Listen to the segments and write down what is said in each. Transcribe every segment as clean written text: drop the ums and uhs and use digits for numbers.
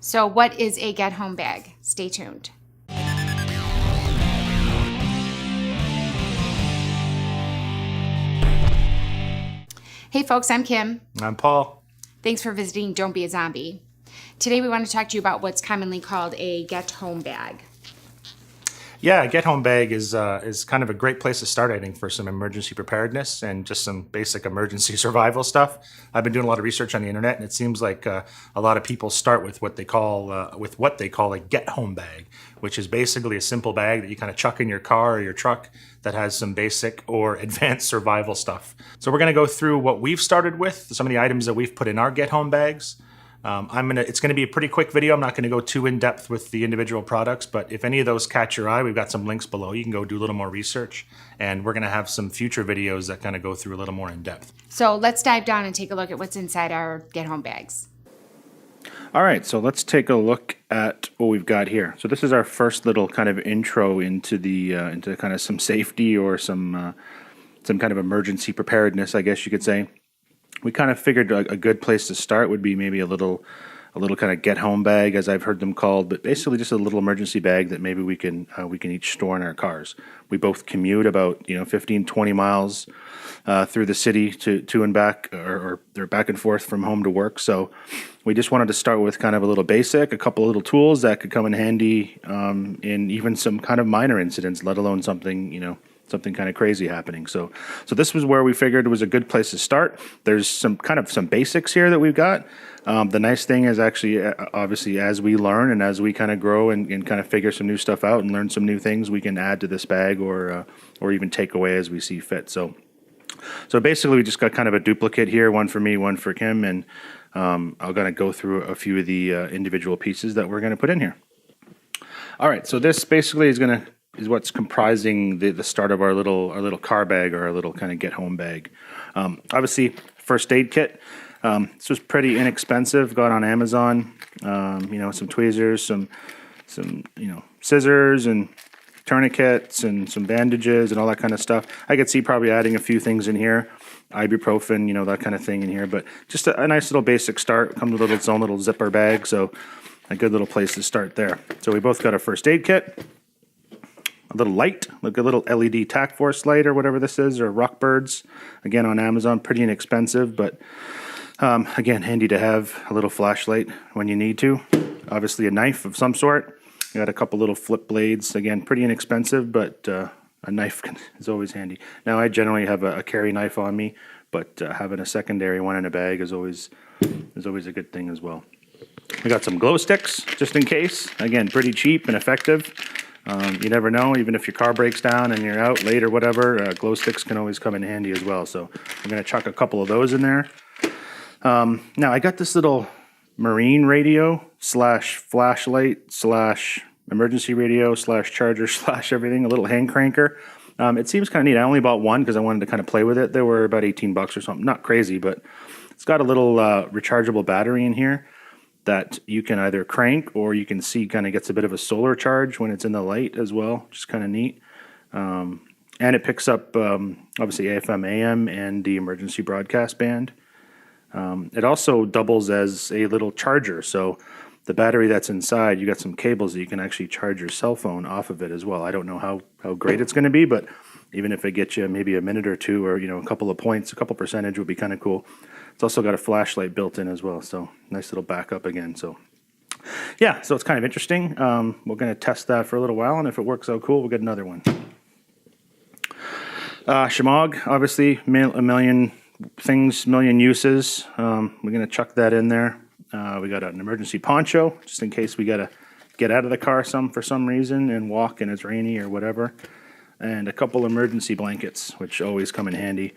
So what is a get home bag? Stay tuned. Hey folks, I'm Kim. I'm Paul. Thanks for visiting Don't Be a Zombie. Today we want to talk to you about what's commonly called a get home bag. Yeah, a get-home bag is kind of a great place to start, I think, for some emergency preparedness and just some basic emergency survival stuff. I've been doing a lot of research on the internet, and it seems like a lot of people start with what they call a get-home bag, which is basically a simple bag that you kind of chuck in your car or your truck that has some basic or advanced survival stuff. So we're going to go through what we've started with, some of the items that we've put in our get-home bags. It's going to be a pretty quick video. I'm not going to go too in depth with the individual products, but if any of those catch your eye, we've got some links below. You can go do a little more research, and we're going to have some future videos that kind of go through a little more in depth. So let's dive down and take a look at what's inside our get home bags. All right, so let's take a look at what we've got here. So this is our first little kind of intro into the into kind of some safety or some kind of emergency preparedness, I guess you could say. We kind of figured a good place to start would be maybe a little kind of get home bag, as I've heard them called, but basically just a little emergency bag that maybe we can each store in our cars. We both commute about 15, 20 miles through the city to and back, or they're back and forth from home to work. So we just wanted to start with kind of a little basic, a couple of little tools that could come in handy in even some kind of minor incidents, let alone something kind of crazy happening. So this was where we figured it was a good place to start. There's some basics here that we've got. The nice thing is actually, obviously, as we learn and as we kind of grow and kind of figure some new stuff out and learn some new things, we can add to this bag or even take away as we see fit. So basically, we just got kind of a duplicate here, one for me, one for Kim, and I'm going to go through a few of the individual pieces that we're going to put in here. All right, so this basically is what's comprising the start of our little car bag or our little kind of get home bag. Obviously, first aid kit. This was pretty inexpensive. Got on Amazon. Some tweezers, some scissors and tourniquets and some bandages and all that kind of stuff. I could see probably adding a few things in here, ibuprofen, that kind of thing in here. But just a nice little basic start. Comes with its own little zipper bag, so a good little place to start there. So we both got a first aid kit. A little light, like a little LED tack force light or whatever this is, or Rockbirds. Again, on Amazon, pretty inexpensive, but again, handy to have a little flashlight when you need to. Obviously, a knife of some sort. Got a couple little flip blades. Again, pretty inexpensive, but a knife is always handy. Now, I generally have a carry knife on me, but having a secondary one in a bag is always a good thing as well. We got some glow sticks, just in case. Again, pretty cheap and effective. You never know, even if your car breaks down and you're out late or whatever, glow sticks can always come in handy as well. So I'm going to chuck a couple of those in there. Now, I got this little marine radio / flashlight / emergency radio / charger / everything, a little hand cranker. It seems kind of neat. I only bought one because I wanted to kind of play with it. They were about $18 or something. Not crazy, but it's got a little rechargeable battery in here that you can either crank or you can see kind of gets a bit of a solar charge when it's in the light as well, which is kind of neat. And it picks up, obviously, AFM, AM, and the emergency broadcast band. It also doubles as a little charger. So the battery that's inside, you got some cables that you can actually charge your cell phone off of it as well. I don't know how great it's going to be, but even if it gets you maybe a minute or two or, a couple of points, a couple percentage would be kind of cool. It's also got a flashlight built in as well, so nice little backup again. So yeah, so it's kind of interesting. We're going to test that for a little while, and if it works out cool, we'll get another one. Shemagh, obviously, a million things, million uses. We're going to chuck that in there. We got an emergency poncho, just in case we got to get out of the car for some reason and walk and it's rainy or whatever. And a couple emergency blankets, which always come in handy.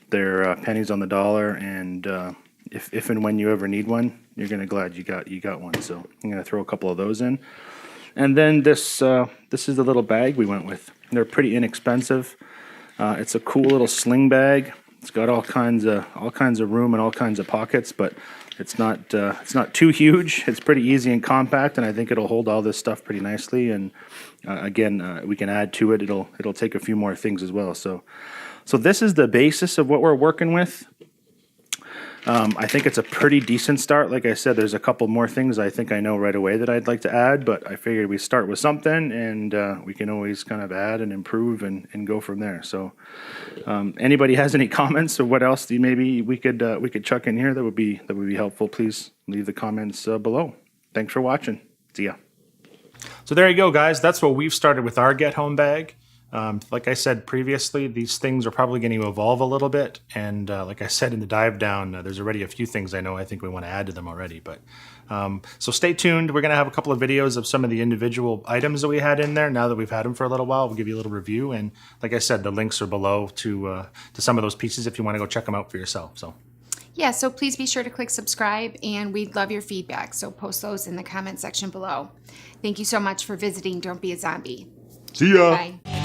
They're pennies on the dollar, and if and when you ever need one, you're gonna glad you got one. So I'm gonna throw a couple of those in, and then this is the little bag we went with. They're pretty inexpensive. It's a cool little sling bag. It's got all kinds of room and all kinds of pockets, but it's not too huge. It's pretty easy and compact, and I think it'll hold all this stuff pretty nicely. And again, we can add to it. It'll take a few more things as well. So this is the basis of what we're working with. I think it's a pretty decent start. Like I said, there's a couple more things I think I know right away that I'd like to add, but I figured we start with something, and we can always kind of add and improve and go from there. So, anybody has any comments or what else maybe we could chuck in here that would be helpful? Please leave the comments below. Thanks for watching. See ya. So there you go, guys. That's what we've started with our Get Home bag. Like I said previously, these things are probably going to evolve a little bit. And like I said in the dive down, there's already a few things I think we want to add to them already. But so stay tuned. We're going to have a couple of videos of some of the individual items that we had in there. Now that we've had them for a little while, we'll give you a little review. And like I said, the links are below to some of those pieces if you want to go check them out for yourself. So. Yeah, so please be sure to click subscribe, and we'd love your feedback. So post those in the comment section below. Thank you so much for visiting Don't Be a Zombie. See ya. Bye.